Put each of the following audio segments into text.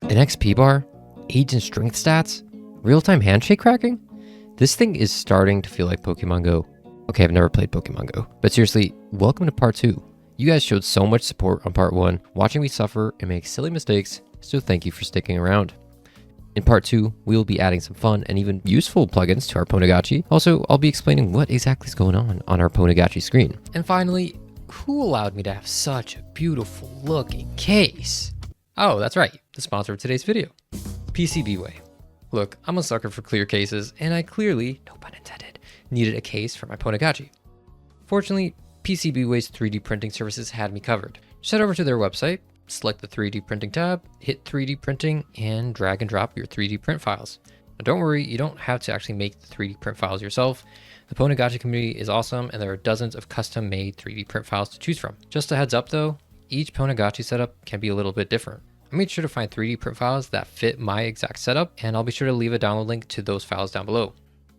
An XP bar, agent strength stats, real-time handshake cracking? This thing is starting to feel like Pokemon Go. Okay, I've never played Pokemon Go, but seriously, welcome to part 2. You guys showed so much support on part 1, watching me suffer and make silly mistakes, so thank you for sticking around. In part 2, we will be adding some fun and even useful plugins to our Pwnagotchi. Also, I'll be explaining what exactly is going on our Pwnagotchi screen. And finally, who allowed me to have such a beautiful looking case? Oh, that's right, the sponsor of today's video, PCBWay. Look, I'm a sucker for clear cases, and I clearly, no pun intended, needed a case for my Pwnagotchi. Fortunately, PCBWay's 3D printing services had me covered. Just head over to their website, select the 3D printing tab, hit 3D printing, and drag and drop your 3D print files. Now don't worry, you don't have to actually make the 3D print files yourself. The Pwnagotchi community is awesome, and there are dozens of custom-made 3D print files to choose from. Just a heads up though, each Pwnagotchi setup can be a little bit different. I made sure to find 3D print files that fit my exact setup, and I'll be sure to leave a download link to those files down below.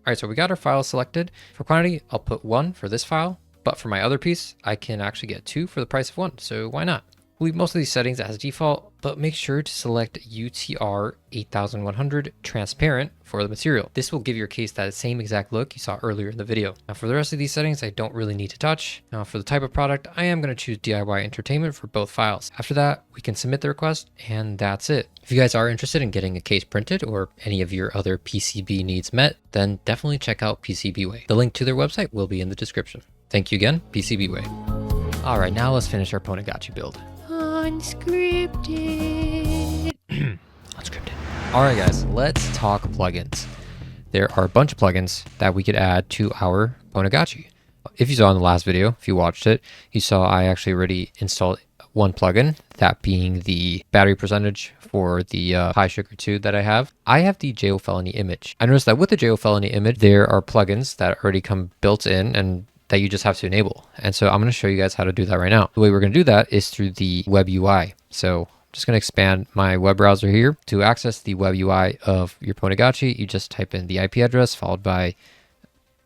Alright, so we got our files selected. For quantity, I'll put 1 for this file, but for my other piece, I can actually get 2 for the price of 1, so why not? We'll leave most of these settings as default, but make sure to select UTR 8100 transparent for the material. This will give your case that same exact look you saw earlier in the video. Now for the rest of these settings, I don't really need to touch. Now for the type of product, I am going to choose DIY entertainment for both files. After that, we can submit the request, and that's it. If you guys are interested in getting a case printed or any of your other PCB needs met, then definitely check out PCBWay. The link to their website will be in the description. Thank you again, PCBWay. All right, now let's finish our Pwnagotchi build. Unscripted. Unscripted. All right, guys, let's talk plugins. There are a bunch of plugins that we could add to our Pwnagotchi. If you saw in the last video, if you watched it, you saw I actually already installed one plugin, that being the battery percentage for the high sugar 2 that I have. I have the JO Felony image. I noticed that with the JO Felony image, there are plugins that already come built in and that you just have to enable. And so I'm going to show you guys how to do that right now. The way we're going to do that is through the web UI. So I'm just going to expand my web browser here. To access the web UI of your Pwnagotchi, you just type in the IP address followed by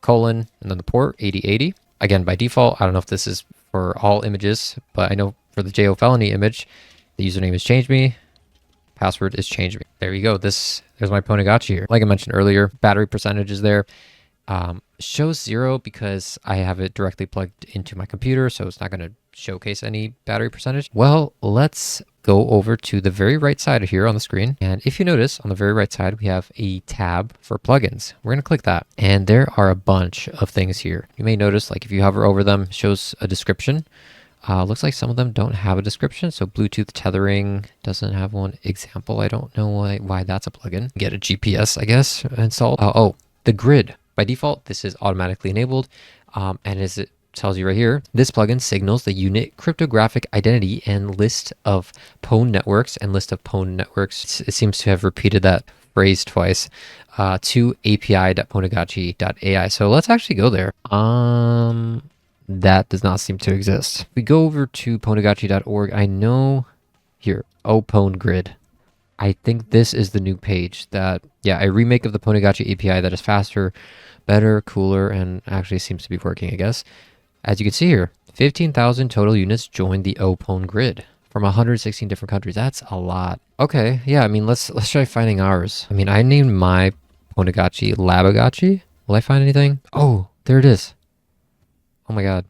colon and then the port 8080. Again, by default, I don't know if this is for all images, but I know for the JO Felony image, the username is change me, password is change me. There you go. There's my Pwnagotchi here. Like I mentioned earlier, battery percentage is there. Shows 0 because I have it directly plugged into my computer, so it's not going to showcase any battery percentage. Well, let's go over to the very right side here on the screen. And if you notice, on the very right side, we have a tab for plugins. We're going to click that. And there are a bunch of things here. You may notice, like if you hover over them, it shows a description. Looks like some of them don't have a description. So Bluetooth tethering doesn't have one. Example, I don't know why that's a plugin. Get a GPS, I guess, installed. Oh, the grid. By default, this is automatically enabled, and as it tells you right here, this plugin signals the unit cryptographic identity and list of Pwn networks and list of Pwn networks. It seems to have repeated that phrase twice to api.pwnagotchi.ai. So let's actually go there. That does not seem to exist. We go over to pwnagotchi.org. I know here, PwnGrid. I think this is the new page that, yeah, a remake of the Pwnagotchi API that is faster, better, cooler, and actually seems to be working, I guess. As you can see here, 15,000 total units joined the PwnGrid from 116 different countries. That's a lot. Okay, yeah, I mean, let's try finding ours. I mean, I named my Pwnagotchi Labagotchi. Will I find anything? Oh, there it is. Oh my god.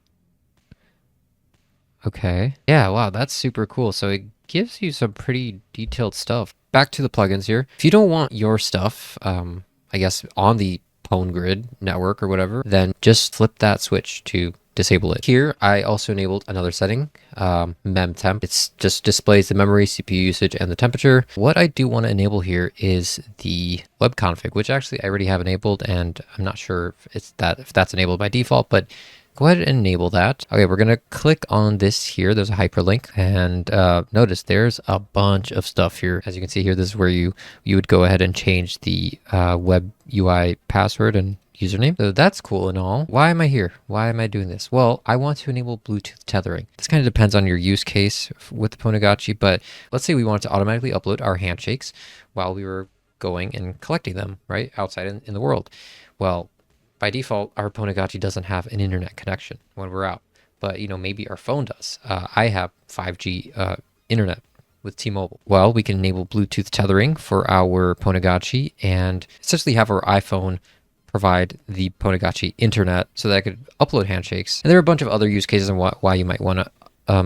Okay. Yeah, wow, that's super cool. So it gives you some pretty detailed stuff. Back to the plugins here. If you don't want your stuff, I guess, on the PwnGrid network or whatever, then just flip that switch to disable it. Here, I also enabled another setting, memtemp. It just displays the memory, CPU usage, and the temperature. What I do want to enable here is the web config, which actually I already have enabled, and I'm not sure if that's enabled by default, but go ahead and enable that. Okay, we're going to click on this here. There's a hyperlink, and notice there's a bunch of stuff here. As you can see here, this is where you would go ahead and change the web UI password and username. So that's cool and all. Why am I here? Why am I doing this? Well, I want to enable Bluetooth tethering. This kind of depends on your use case with the Pwnagotchi, but let's say we wanted to automatically upload our handshakes while we were going and collecting them, right, outside in the world. Well, by default, our Pwnagotchi doesn't have an internet connection when we're out, but maybe our phone does. I have 5G internet with T-Mobile? Well, we can enable Bluetooth tethering for our Pwnagotchi and essentially have our iPhone provide the Pwnagotchi internet so that I could upload handshakes. And there are a bunch of other use cases and why you might want to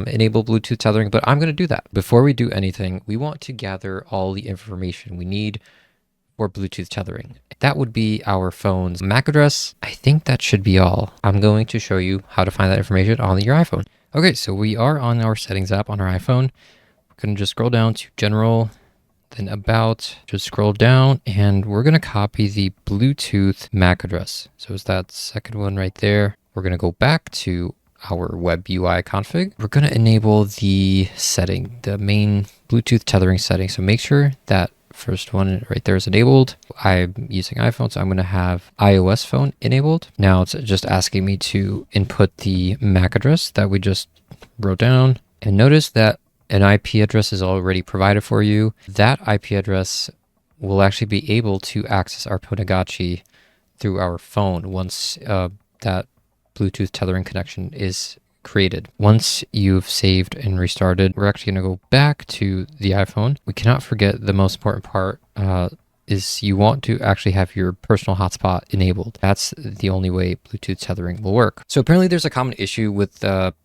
enable Bluetooth tethering, but I'm going to do that. Before we do anything, we want to gather all the information we need for Bluetooth tethering. That would be our phone's MAC address. I think that should be all. I'm going to show you how to find that information on your iPhone. Okay, so we are on our settings app on our iPhone. We're going to just scroll down to general, then about, just scroll down, and we're going to copy the Bluetooth MAC address. So it's that second one right there. We're going to go back to our web UI config. We're going to enable the setting, the main Bluetooth tethering setting. So make sure that first one right there is enabled. I'm using iPhone, so I'm going to have iOS phone enabled. Now it's just asking me to input the MAC address that we just wrote down. And notice that an IP address is already provided for you. That IP address will actually be able to access our Pwnagotchi through our phone once that Bluetooth tethering connection is created. Once you've saved and restarted, we're actually going to go back to the iPhone. We cannot forget the most important part is you want to actually have your personal hotspot enabled. That's the only way Bluetooth tethering will work. So apparently there's a common issue with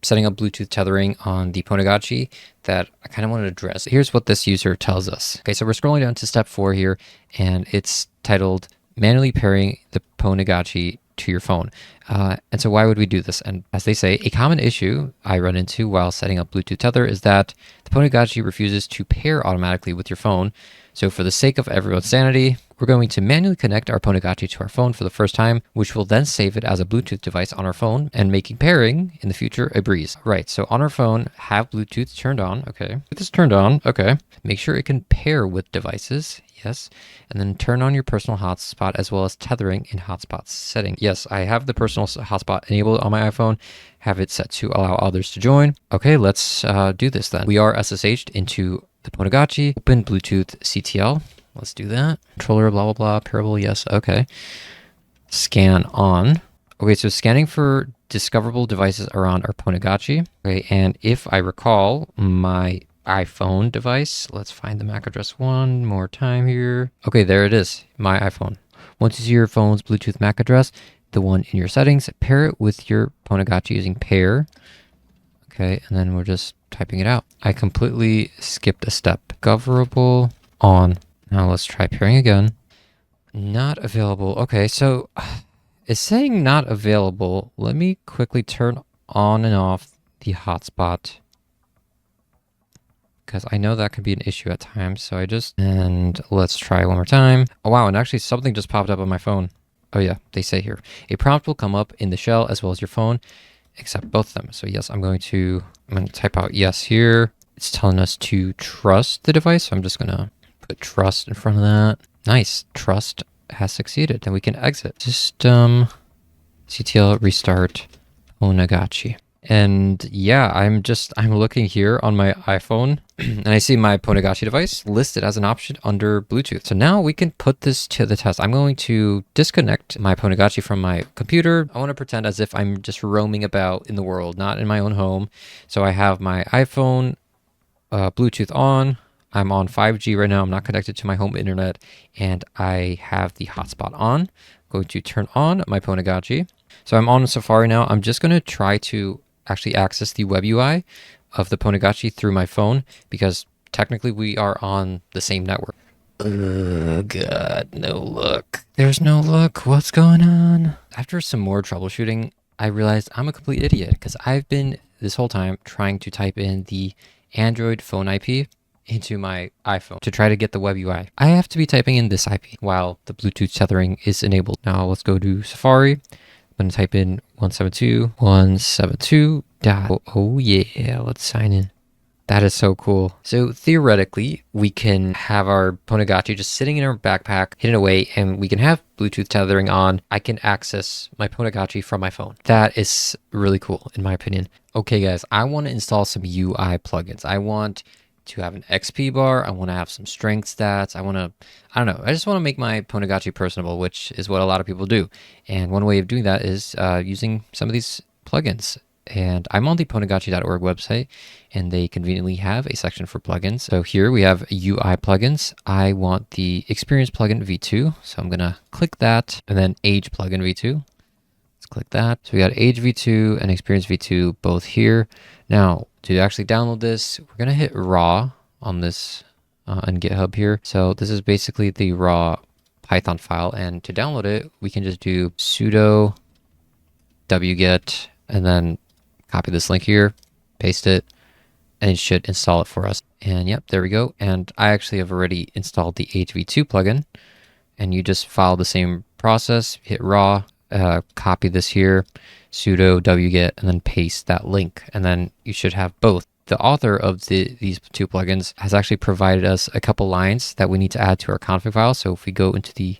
setting up Bluetooth tethering on the Pwnagotchi that I kind of want to address. Here's what this user tells us. Okay, so we're scrolling down to step 4 here, and it's titled manually pairing the Pwnagotchi to your phone. And so why would we do this? And as they say, a common issue I run into while setting up Bluetooth tether is that the Pwnagotchi refuses to pair automatically with your phone. So for the sake of everyone's sanity, we're going to manually connect our Pwnagotchi to our phone for the first time, which will then save it as a Bluetooth device on our phone and making pairing in the future a breeze. Right, so on our phone, have Bluetooth turned on. Okay, this is turned on. Okay, make sure it can pair with devices. Yes, and then turn on your personal hotspot as well as tethering in hotspots setting. Yes, I have the personal hotspot enabled on my iPhone, have it set to allow others to join. Okay, let's do this then. We are SSH'd into the Pwnagotchi, open Bluetooth CTL. Let's do that. Controller, blah, blah, blah, parable, yes, okay. Scan on. Okay, so scanning for discoverable devices around our Pwnagotchi. Okay, and if I recall, my iPhone device, let's find the MAC address one more time here. Okay, there it is, my iPhone. Once you see your phone's Bluetooth MAC address, the one in your settings, pair it with your Pwnagotchi using pair. Okay, and then we're just typing it out. I completely skipped a step. Discoverable on. Now let's try pairing again. Not available. Okay, so it's saying not available. Let me quickly turn on and off the hotspot, because I know that can be an issue at times. So and let's try one more time. Oh wow, and actually something just popped up on my phone. Oh yeah, they say here, a prompt will come up in the shell as well as your phone, accept both of them. So yes, I'm going to type out yes here. It's telling us to trust the device. So I'm just gonna put trust in front of that. Nice, trust has succeeded. Then we can exit. System, CTL, restart, Pwnagotchi. And yeah, I'm looking here on my iPhone and I see my Pwnagotchi device listed as an option under Bluetooth. So now we can put this to the test. I'm going to disconnect my Pwnagotchi from my computer. I want to pretend as if I'm just roaming about in the world, not in my own home. So I have my iPhone Bluetooth on. I'm on 5G right now. I'm not connected to my home internet, and I have the hotspot on. I'm going to turn on my Pwnagotchi. So I'm on Safari now. I'm just going to try to actually access the web UI of the Pwnagotchi through my phone, because technically we are on the same network. Oh God, no luck. There's no luck. What's going on? After some more troubleshooting, I realized I'm a complete idiot, because I've been this whole time trying to type in the Android phone IP into my iPhone to try to get the web UI. I have to be typing in this IP while the Bluetooth tethering is enabled. Now let's go to Safari. I'm going to type in 172.172. Oh yeah, let's sign in. That is so cool. So theoretically, we can have our Pwnagotchi just sitting in our backpack, hidden away, and we can have Bluetooth tethering on. I can access my Pwnagotchi from my phone. That is really cool, in my opinion. Okay, guys, I want to install some UI plugins. I want to have an XP bar. I want to have some strength stats. I don't know. I just want to make my Pwnagotchi personable, which is what a lot of people do. And one way of doing that is using some of these plugins. and I'm on the Pwnagotchi.org website, and they conveniently have a section for plugins. So here we have UI plugins. I want the Experience plugin v2, so I'm gonna click that, and then Age plugin v2. Let's click that. So we got Age v2 and Experience v2 both here. Now to actually download this, we're gonna hit raw on this on GitHub here. So this is basically the raw Python file, and to download it, we can just do sudo wget and then copy this link here, paste it, and it should install it for us. And yep, there we go. And I actually have already installed the HV2 plugin, and you just follow the same process, hit raw, copy this here, sudo wget, and then paste that link, and then you should have both. The author of these two plugins has actually provided us a couple lines that we need to add to our config file. So if we go into the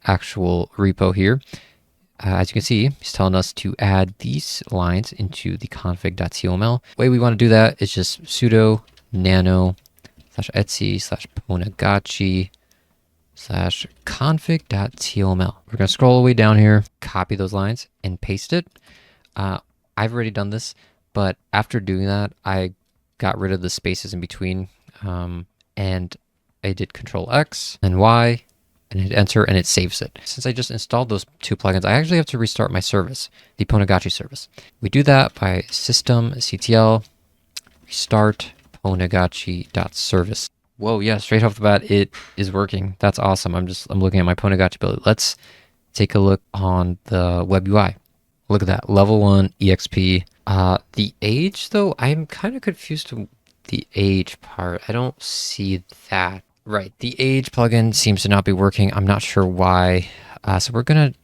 actual repo here, as you can see, he's telling us to add these lines into the config.tml. The way we want to do that is just sudo nano /etc/pwnagotchi/config.tml. We're going to scroll all the way down here, copy those lines, and paste it. I've already done this, but after doing that, I got rid of the spaces in between, and I did Control X and Y, and hit enter, and it saves it. Since I just installed those two plugins, I actually have to restart my service, the Pwnagotchi service. We do that by systemctl restart pwnagotchi.service. Whoa, yeah, straight off the bat, it is working. That's awesome. I'm looking at my Pwnagotchi build. Let's take a look on the web UI. Look at that, level 1 EXP. The age, though, I'm kind of confused with the age part. I don't see that. Right, the age plugin seems to not be working. I'm not sure why. So we're going to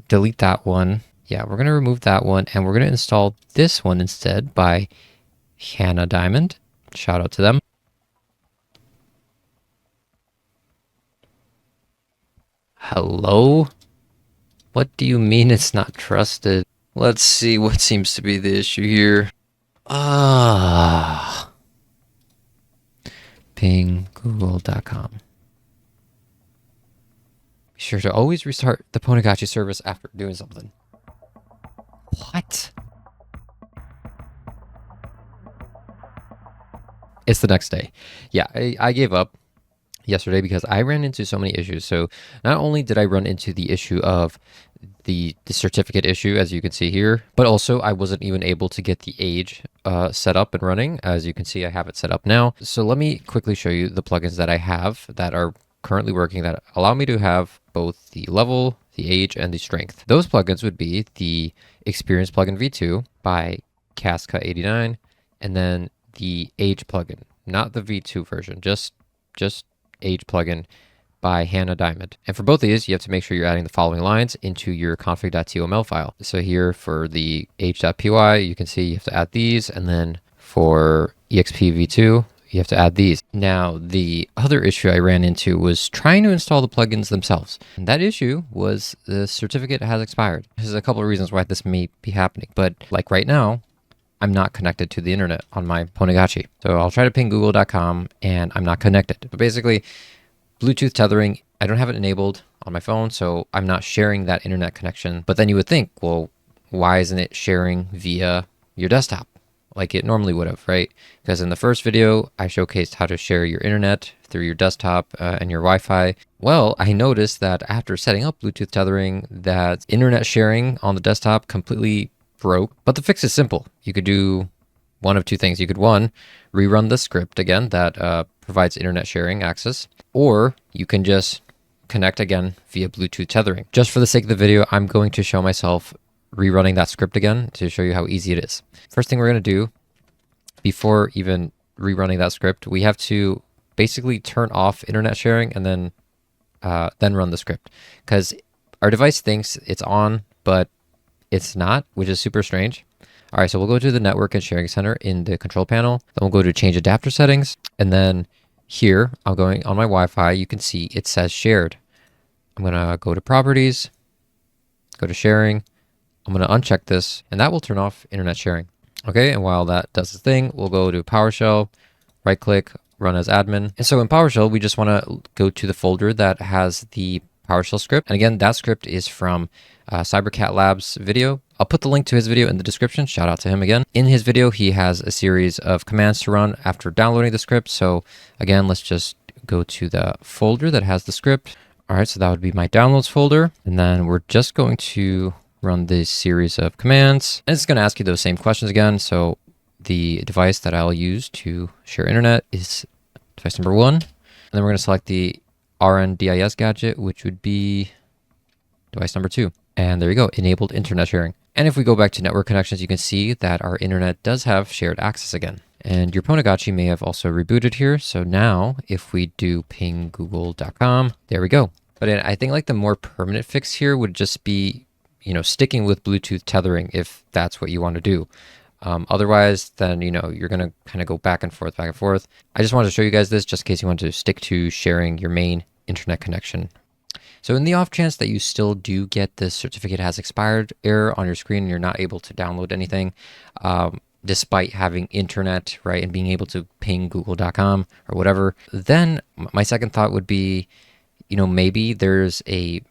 delete that one. Yeah, we're going to remove that one, and we're going to install this one instead by Hannah Diamond. Shout out to them. Hello? What do you mean it's not trusted? Let's see what seems to be the issue here. Ping google.com. Be sure to always restart the Pwnagotchi service after doing something. What? It's the next day. Yeah, I gave up yesterday because I ran into so many issues. So not only did I run into the issue of the certificate issue, as you can see here, but also I wasn't even able to get the age set up and running. As you can see, I have it set up now. So let me quickly show you the plugins that I have that are currently working that allow me to have both the level, the age, and the strength. Those plugins would be the Experience plugin v2 by Casca89, and then the age plugin, not the v2 version, just age plugin by Hannah Diamond. And for both of these, you have to make sure you're adding the following lines into your config.tml file. So here for the age.py, you can see you have to add these, and then for exp-v2, you have to add these. Now, the other issue I ran into was trying to install the plugins themselves. And that issue was the certificate has expired. There's a couple of reasons why this may be happening, but like right now, I'm not connected to the internet on my Pwnagotchi. So I'll try to ping google.com and I'm not connected. But basically, Bluetooth tethering, I don't have it enabled on my phone, so I'm not sharing that internet connection. But then you would think, well, why isn't it sharing via your desktop like it normally would have, right? Because in the first video, I showcased how to share your internet through your desktop and your Wi-Fi. Well, I noticed that after setting up Bluetooth tethering, that internet sharing on the desktop completely broke. But the fix is simple. You could do one of two things. You could, one, rerun the script again that provides internet sharing access, or you can just connect again via Bluetooth tethering. Just for the sake of the video, I'm going to show myself rerunning that script again to show you how easy it is. First thing we're going to do before even rerunning that script, we have to basically turn off internet sharing and then run the script, because our device thinks it's on, but it's not, which is super strange. All right, so we'll go to the network and sharing center in the control panel. Then we'll go to change adapter settings. And then here, I'm going on my Wi-Fi. You can see it says shared. I'm going to go to properties, go to sharing. I'm going to uncheck this, and that will turn off internet sharing. Okay, and while that does its thing, we'll go to PowerShell, right-click, run as admin. And so in PowerShell, we just want to go to the folder that has the PowerShell script. And again, that script is from Cybercat Lab's video. I'll put the link to his video in the description. Shout out to him again. In his video, he has a series of commands to run after downloading the script. So again, let's just go to the folder that has the script. All right, so that would be my downloads folder. And then we're just going to run this series of commands. And it's going to ask you those same questions again. So the device that I'll use to share internet is device number 1. And then we're going to select the RNDIS gadget, which would be device number 2. And there you go, enabled internet sharing. And if we go back to network connections, you can see that our internet does have shared access again. And your Pwnagotchi may have also rebooted here. So now if we do ping google.com, there we go. But I think like the more permanent fix here would just be, you know, sticking with Bluetooth tethering if that's what you want to do. Otherwise, then, you know, you're going to kind of go back and forth. I just wanted to show you guys this just in case you want to stick to sharing your main internet connection. So in the off chance that you still do get this certificate has expired error on your screen and you're not able to download anything, despite having internet, right, and being able to ping google.com or whatever, then my second thought would be, you know, maybe there's a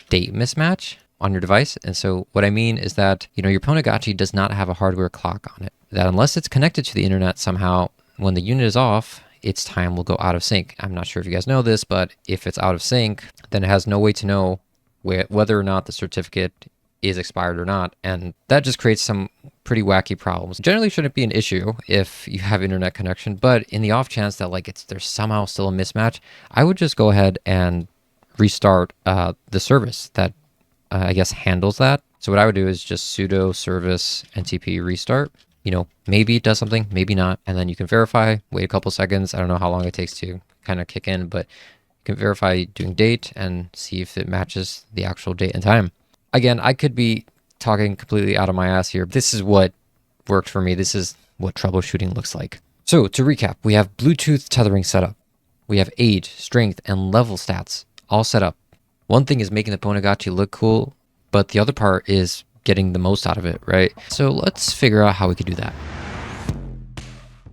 date mismatch on your device. And so what I mean is that, you know, your Pwnagotchi does not have a hardware clock on it, that unless it's connected to the internet somehow, when the unit is off, its time will go out of sync. I'm not sure if you guys know this, but if it's out of sync, then it has no way to know whether or not the certificate is expired or not. And that just creates some pretty wacky problems. Generally shouldn't be an issue if you have internet connection, but in the off chance that like there's somehow still a mismatch, I would just go ahead and restart the service that I guess handles that. So what I would do is just sudo service ntp restart. You know, maybe it does something, maybe not. And then you can verify, wait a couple seconds. I don't know how long it takes to kind of kick in, but you can verify doing date and see if it matches the actual date and time. Again, I could be talking completely out of my ass here. This is what worked for me. This is what troubleshooting looks like. So to recap, we have Bluetooth tethering set up. We have age, strength, and level stats all set up. One thing is making the Pwnagotchi look cool, but the other part is getting the most out of it, right? So let's figure out how we could do that.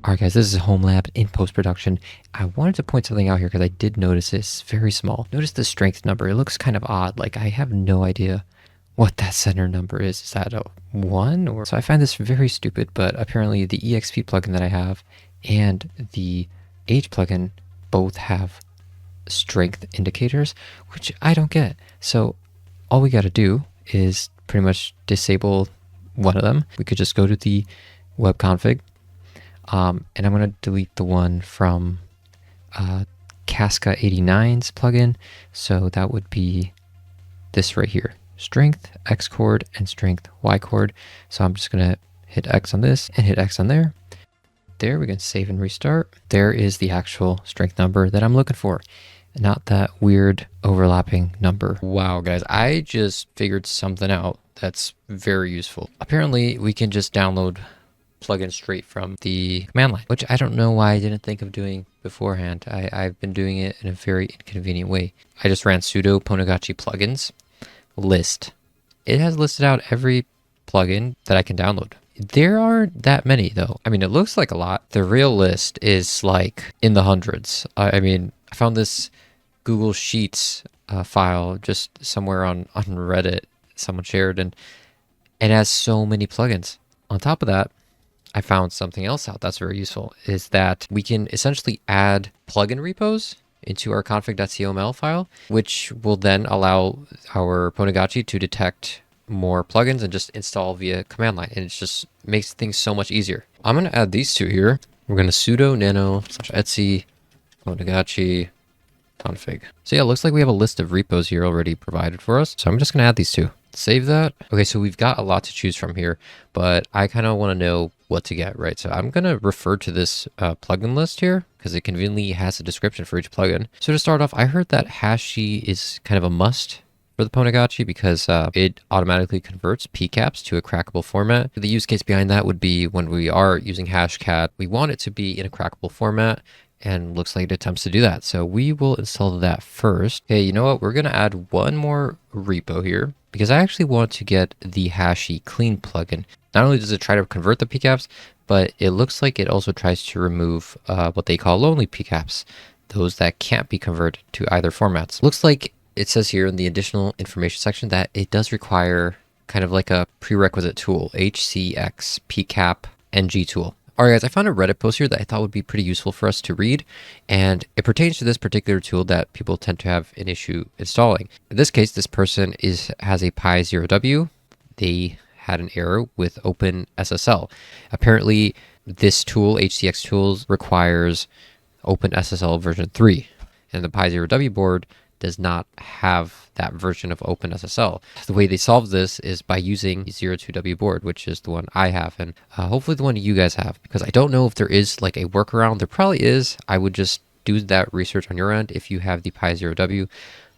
All right, guys, this is homelab in post-production. I wanted to point something out here because I did notice it's very small. Notice the strength number. It looks kind of odd. Like I have no idea what that center number is. Is that a 1? Or so I find this very stupid, but apparently the EXP plugin that I have and the age plugin both have strength indicators, which I don't get. So all we got to do is pretty much disable one of them. We could just go to the web config, and I'm going to delete the one from Casca89's plugin. So that would be this right here, strength X chord and strength Y chord. So I'm just going to hit X on this and hit X on there. There, we can save and restart. There is the actual strength number that I'm looking for, not that weird overlapping number. Wow, guys, I just figured something out that's very useful. Apparently, we can just download plugins straight from the command line, which I don't know why I didn't think of doing beforehand. I've been doing it in a very inconvenient way. I just ran sudo Pwnagotchi plugins list. It has listed out every plugin that I can download. There aren't that many though. I mean, it looks like a lot. The real list is like in the hundreds. I mean, I found this Google Sheets file just somewhere on Reddit, someone shared, and it has so many plugins. On top of that, I found something else out that's very useful, is that we can essentially add plugin repos into our config.cml file, which will then allow our Pwnagotchi to detect more plugins and just install via command line. And it just makes things so much easier. I'm going to add these two here. We're going to sudo nano/etc Pwnagotchi config. So yeah, it looks like we have a list of repos here already provided for us. So I'm just going to add these two. Save that. Okay, so we've got a lot to choose from here, but I kind of want to know what to get, right? So I'm going to refer to this plugin list here because it conveniently has a description for each plugin. So to start off, I heard that Hashie is kind of a must for the Pwnagotchi because it automatically converts PCAPs to a crackable format. The use case behind that would be when we are using Hashcat, we want it to be in a crackable format, and looks like it attempts to do that. So we will install that first. Okay, you know what? We're going to add one more repo here because I actually want to get the Hashie-clean plugin. Not only does it try to convert the PCAPs, but it looks like it also tries to remove what they call lonely PCAPs, those that can't be converted to either formats. Looks like it says here in the additional information section that it does require kind of like a prerequisite tool, HCX PCAP NG tool. All right, guys, I found a Reddit post here that I thought would be pretty useful for us to read, and it pertains to this particular tool that people tend to have an issue installing. In this case, this person has a Pi0W. They had an error with OpenSSL. Apparently, this tool, HCX Tools, requires OpenSSL version 3, and the Pi0W board does not have that version of OpenSSL. The way they solve this is by using the 02W board, which is the one I have, and hopefully the one you guys have, because I don't know if there is like a workaround. There probably is. I would just do that research on your end if you have the Pi0W.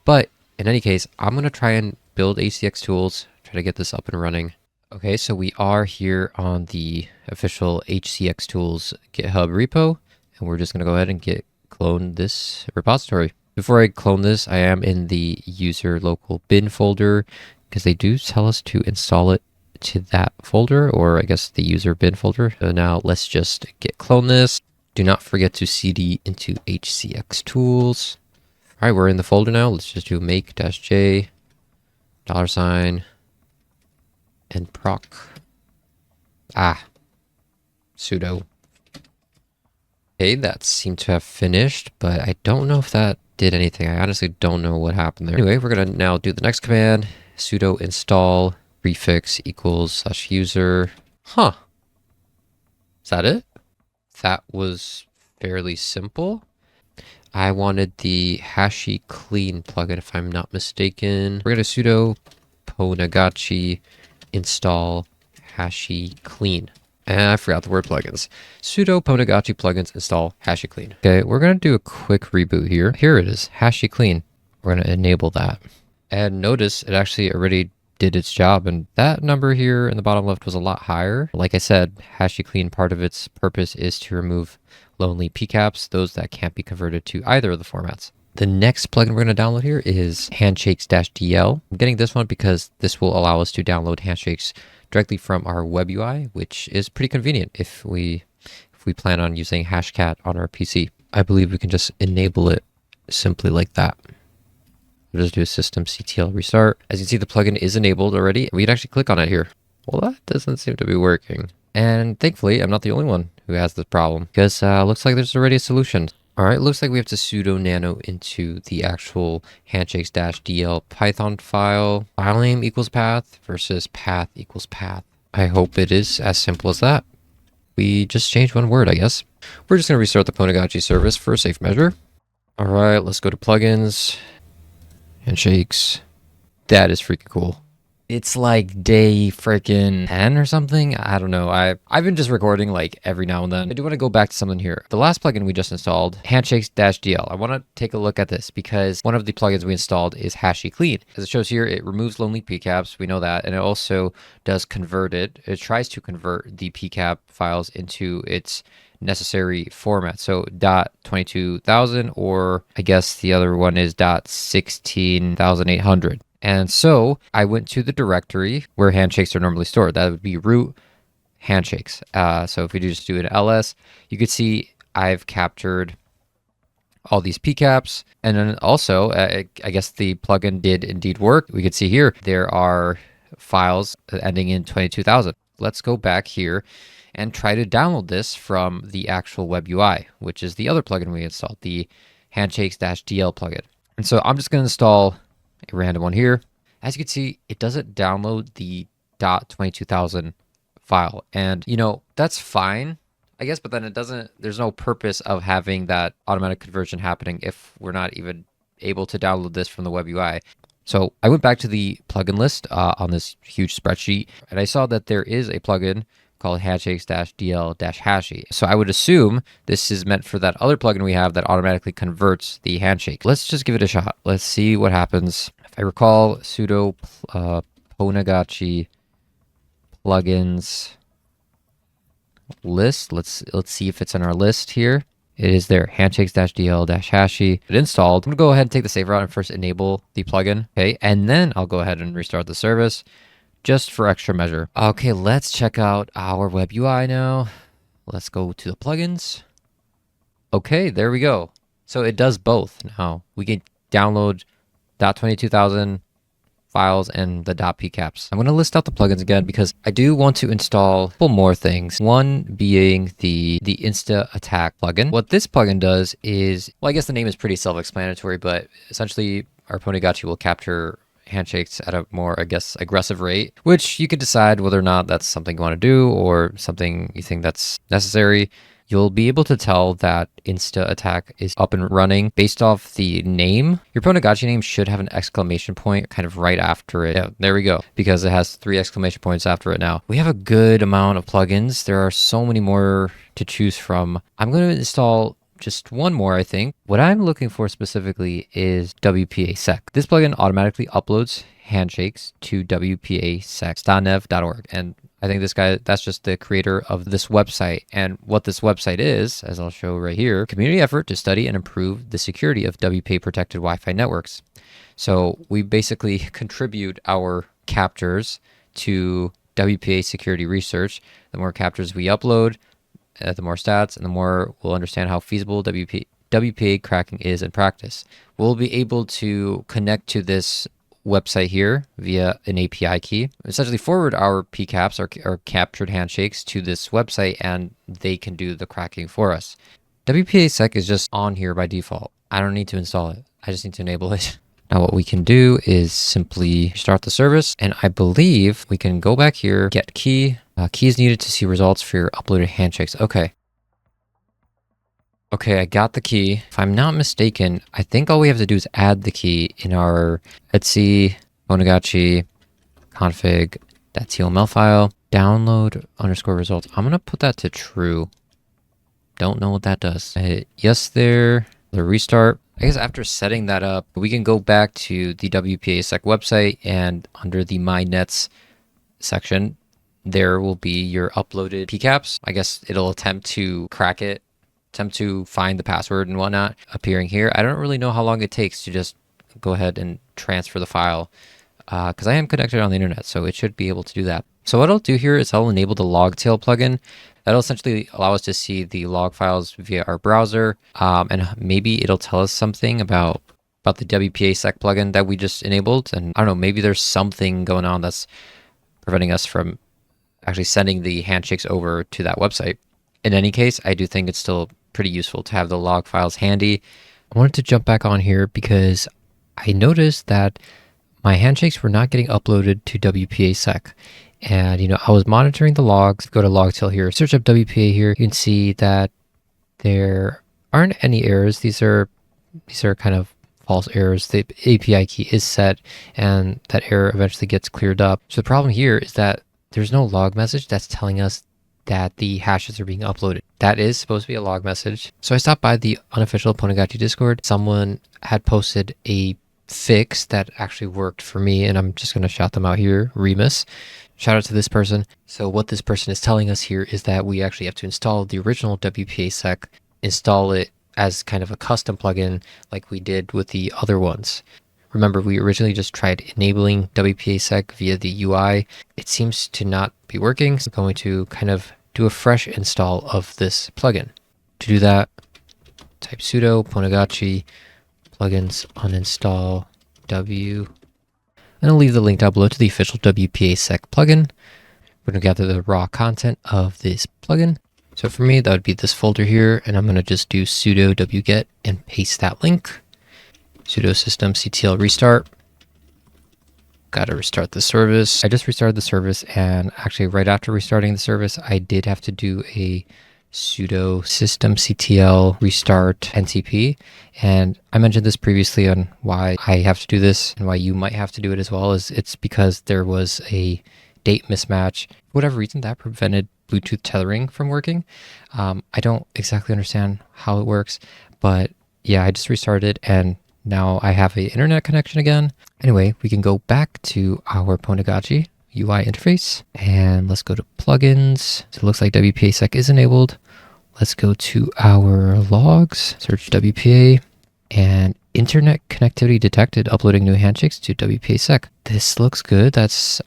But in any case, I'm going to try and build HCX Tools, try to get this up and running. Okay, so we are here on the official HCX Tools GitHub repo, and we're just going to go ahead and clone this repository. Before I clone this, I am in the user local bin folder because they do tell us to install it to that folder, or I guess the user bin folder. So now let's just git clone this. Do not forget to cd into HCX Tools. All right, we're in the folder now. Let's just do make-j $, and proc. Sudo. Okay, that seemed to have finished, but I don't know if that did anything. I honestly don't know what happened there. Anyway, we're going to now do the next command, sudo install prefix equals /user. Huh. Is that it? That was fairly simple. I wanted the Hashie-clean plugin, if I'm not mistaken. We're going to sudo Pwnagotchi install Hashie-clean. And I forgot the word plugins. Sudo Pwnagotchi plugins install Hashie-clean. Okay, we're going to do a quick reboot here. Here it is, Hashie-clean. We're going to enable that. And notice it actually already did its job. And that number here in the bottom left was a lot higher. Like I said, Hashie-clean, part of its purpose is to remove lonely PCAPs, those that can't be converted to either of the formats. The next plugin we're going to download here is Handshakes-dl. I'm getting this one because this will allow us to download handshakes directly from our web UI, which is pretty convenient if we plan on using Hashcat on our PC. I believe we can just enable it simply like that. We'll just do a systemctl restart. As you can see, the plugin is enabled already. We can actually click on it here. Well, that doesn't seem to be working. And thankfully, I'm not the only one who has this problem, because looks like there's already a solution. All right, looks like we have to sudo nano into the actual Handshakes-dl Python file. File name equals path versus path equals path. I hope it is as simple as that. We just changed one word, I guess. We're just going to restart the Pwnagotchi service for a safe measure. All right, let's go to plugins. Handshakes. That is freaking cool. It's like day freaking 10 or something. I don't know. I've been just recording like every now and then. I do want to go back to something here. The last plugin we just installed, Handshakes-dl. I want to take a look at this because one of the plugins we installed is Hashie-clean. As it shows here, it removes lonely PCAPs. We know that. And it also does convert it. It tries to convert the PCAP files into its necessary format. So .22,000, or I guess the other one is .16,800. And so I went to the directory where handshakes are normally stored. That would be root handshakes. So if we just do an ls, you could see I've captured all these PCAPs. And then also, I guess the plugin did indeed work. We could see here, there are files ending in 22,000. Let's go back here and try to download this from the actual web UI, which is the other plugin we installed, the Handshakes-dl plugin. And so I'm just going to install a random one here. As you can see, it doesn't download the .22,000 file. And, you know, that's fine, I guess, but then there's no purpose of having that automatic conversion happening if we're not even able to download this from the web UI. So I went back to the plugin list on this huge spreadsheet, and I saw that there is a plugin called Handshakes-dl-Hashie. So I would assume this is meant for that other plugin we have that automatically converts the handshake. Let's just give it a shot. Let's see what happens. If I recall, sudo Pwnagotchi plugins list. Let's see if it's in our list here. It is there, Handshakes-dl-Hashie. It installed. I'm gonna go ahead and take the safe route and first enable the plugin, okay? And then I'll go ahead and restart the service, just for extra measure. Okay, let's check out our web UI now. Let's go to the plugins. Okay, there we go. So it does both now. We can download .22000 files and the .pcaps. I'm going to list out the plugins again because I do want to install a couple more things. One being the Insta-attack plugin. What this plugin does is, well, I guess the name is pretty self-explanatory, but essentially our Pwnagotchi will capture handshakes at a more, I guess, aggressive rate, which you could decide whether or not that's something you want to do or something you think that's necessary. You'll be able to tell that Insta-attack is up and running based off the name. Your Pwnagotchi name should have an exclamation point kind of right after it. Yeah, there we go, because it has 3 exclamation points after it now. We have a good amount of plugins. There are so many more to choose from. I'm going to install just one more, I think. What I'm looking for specifically is Wpa-sec. This plugin automatically uploads handshakes to Wpa-sec.nev.org. And I think this guy, that's just the creator of this website. And what this website is, as I'll show right here, community effort to study and improve the security of WPA protected Wi-Fi networks. So we basically contribute our captures to WPA security research. The more captures we upload, the more stats, and the more we'll understand how feasible WPA cracking is in practice. We'll be able to connect to this website here via an API key, essentially forward our PCAPs, our captured handshakes, to this website, and they can do the cracking for us. Wpa-sec is just on here by default. I don't need to install it. I just need to enable it. Now what we can do is simply start the service, and I believe we can go back here, get key. Key is needed to see results for your uploaded handshakes. Okay, I got the key. If I'm not mistaken, I think all we have to do is add the key in our Etsy Pwnagotchi config.tml file, download _ results. I'm going to put that to true. Don't know what that does. Hit yes there, the restart. I guess after setting that up, we can go back to the Wpa-sec website, and under the My Nets section, there will be your uploaded PCAPs. I guess it'll attempt to crack it, attempt to find the password and whatnot appearing here. I don't really know how long it takes to just go ahead and transfer the file because I am connected on the internet, so it should be able to do that. So what I'll do here is I'll enable the Logtail plugin. That'll essentially allow us to see the log files via our browser, and maybe it'll tell us something about the Wpa-sec plugin that we just enabled. And I don't know, maybe there's something going on that's preventing us from actually sending the handshakes over to that website. In any case, I do think it's still pretty useful to have the log files handy. I wanted to jump back on here because I noticed that my handshakes were not getting uploaded to Wpa-sec. And, I was monitoring the logs. Go to Logtail here, search up WPA here. You can see that there aren't any errors. These are kind of false errors. The API key is set, and that error eventually gets cleared up. So the problem here is that there's no log message that's telling us that the hashes are being uploaded. That is supposed to be a log message. So I stopped by the unofficial Pwnagotchi Discord. Someone had posted a fix that actually worked for me, and I'm just going to shout them out here. Remus. Shout out to this person. So what this person is telling us here is that we actually have to install the original Wpa-sec, install it as kind of a custom plugin like we did with the other ones. Remember, we originally just tried enabling Wpa-sec via the UI. It seems to not be working, so I'm going to kind of do a fresh install of this plugin. To do that, type sudo Pwnagotchi plugins uninstall w. And I'll leave the link down below to the official Wpa-sec plugin. We're going to gather the raw content of this plugin. So for me, that would be this folder here, and I'm going to just do sudo wget and paste that link. Sudo systemctl restart. Got to restart the service. I just restarted the service, and actually right after restarting the service, I did have to do a sudo systemctl restart ntp. And I mentioned this previously on why I have to do this and why you might have to do it as well. Is it's because there was a date mismatch. For whatever reason, that prevented Bluetooth tethering from working. I don't exactly understand how it works, but yeah, I just restarted and now I have an internet connection again. Anyway, we can go back to our Pwnagotchi UI interface and let's go to plugins. So it looks like Wpa-sec is enabled. Let's go to our logs, search WPA, and internet connectivity detected, uploading new handshakes to Wpa-sec. This looks good. That's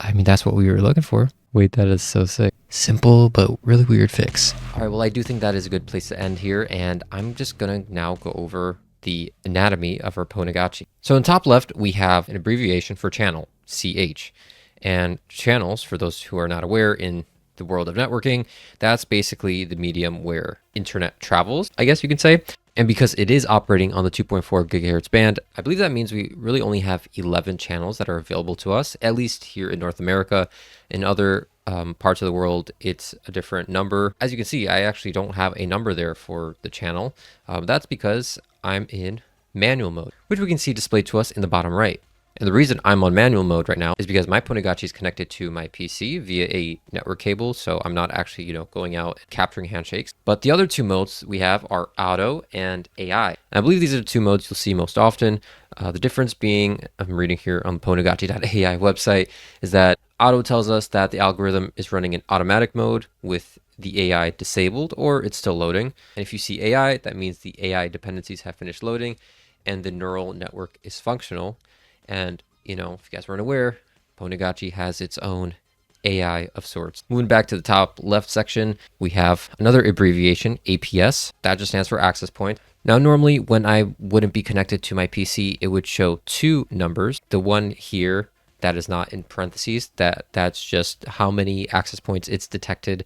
what we were looking for. Wait, that is so sick. Simple, but really weird fix. All right, well, I do think that is a good place to end here, and I'm just gonna now go over the anatomy of our Pwnagotchi. So in top left, we have an abbreviation for channel, CH. And channels, for those who are not aware in the world of networking, that's basically the medium where internet travels, I guess you can say. And because it is operating on the 2.4 gigahertz band, I believe that means we really only have 11 channels that are available to us, at least here in North America. In other parts of the world, it's a different number. As you can see, I actually don't have a number there for the channel. That's because I'm in manual mode, which we can see displayed to us in the bottom right. And the reason I'm on manual mode right now is because my Pwnagotchi is connected to my PC via a network cable. So I'm not actually, going out and capturing handshakes. But the other two modes we have are auto and AI. And I believe these are the two modes you'll see most often. The difference being, I'm reading here on the Pwnagotchi.ai website, is that auto tells us that the algorithm is running in automatic mode with the AI disabled, or it's still loading. And if you see AI, that means the AI dependencies have finished loading and the neural network is functional. And, if you guys weren't aware, Pwnagotchi has its own AI of sorts. Moving back to the top left section, we have another abbreviation, APS. That just stands for access point. Now, normally when I wouldn't be connected to my PC, it would show two numbers. The one here that is not in parentheses, that's just how many access points it's detected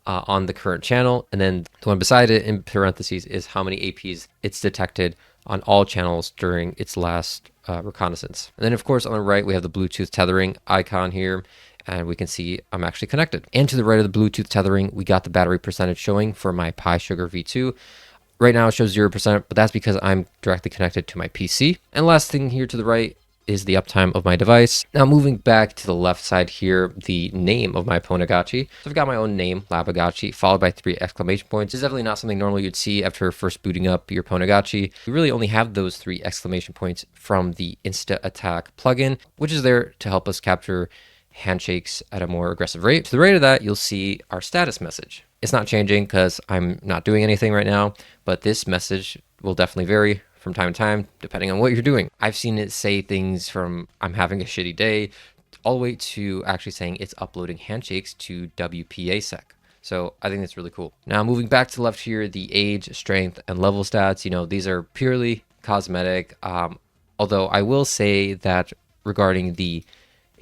on the current channel. And then the one beside it in parentheses is how many APs it's detected on all channels during its last reconnaissance. And then of course on the right, we have the Bluetooth tethering icon here, and we can see I'm actually connected. And to the right of the Bluetooth tethering, we got the battery percentage showing for my Pi Sugar V2. Right now it shows 0%, but that's because I'm directly connected to my PC. And last thing here to the right is the uptime of my device. Now moving back to the left side here, the name of my Pwnagotchi. So I've got my own name, Pwnagotchi, followed by 3 exclamation points. This is definitely not something normally you'd see after first booting up your Pwnagotchi. You really only have those 3 exclamation points from the Insta-attack plugin, which is there to help us capture handshakes at a more aggressive rate. To the right of that, you'll see our status message. It's not changing because I'm not doing anything right now, but this message will definitely vary from time to time, depending on what you're doing. I've seen it say things from I'm having a shitty day, all the way to actually saying it's uploading handshakes to Wpa-sec. So I think that's really cool. Now moving back to the left here, the age, strength, and level stats, these are purely cosmetic. Although I will say that regarding the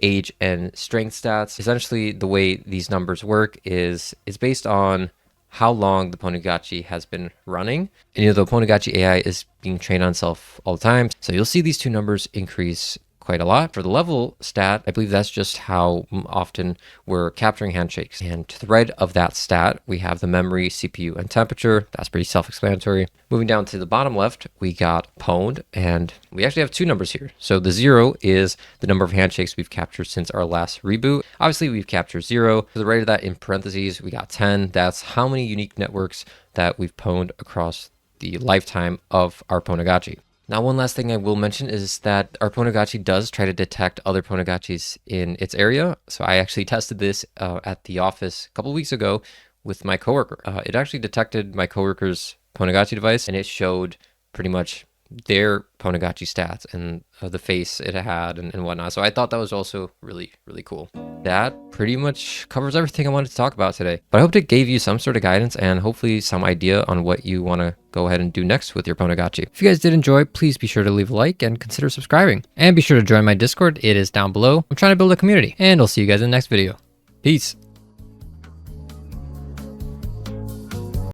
age and strength stats, essentially the way these numbers work is it's based on how long the Pwnagotchi has been running. And the Pwnagotchi AI is being trained on itself all the time. So you'll see these two numbers increase quite a lot. For the level stat, I believe that's just how often we're capturing handshakes. And to the right of that stat, we have the memory, CPU, and temperature. That's pretty self-explanatory. Moving down to the bottom left, we got pwned, and we actually have 2 numbers here. So the 0 is the number of handshakes we've captured since our last reboot. Obviously, we've captured 0. To the right of that, in parentheses, we got 10. That's how many unique networks that we've pwned across the lifetime of our Pwnagotchi. Now, one last thing I will mention is that our Pwnagotchi does try to detect other Pwnagotchis in its area. So I actually tested this at the office a couple of weeks ago with my coworker. It actually detected my coworker's Pwnagotchi device, and it showed pretty much their Pwnagotchi stats and the face it had and whatnot. So I thought that was also really, really cool. That pretty much covers everything I wanted to talk about today. But I hope it gave you some sort of guidance and hopefully some idea on what you want to go ahead and do next with your Pwnagotchi. If you guys did enjoy, please be sure to leave a like and consider subscribing. And be sure to join my Discord. It is down below. I'm trying to build a community, and I'll see you guys in the next video. Peace.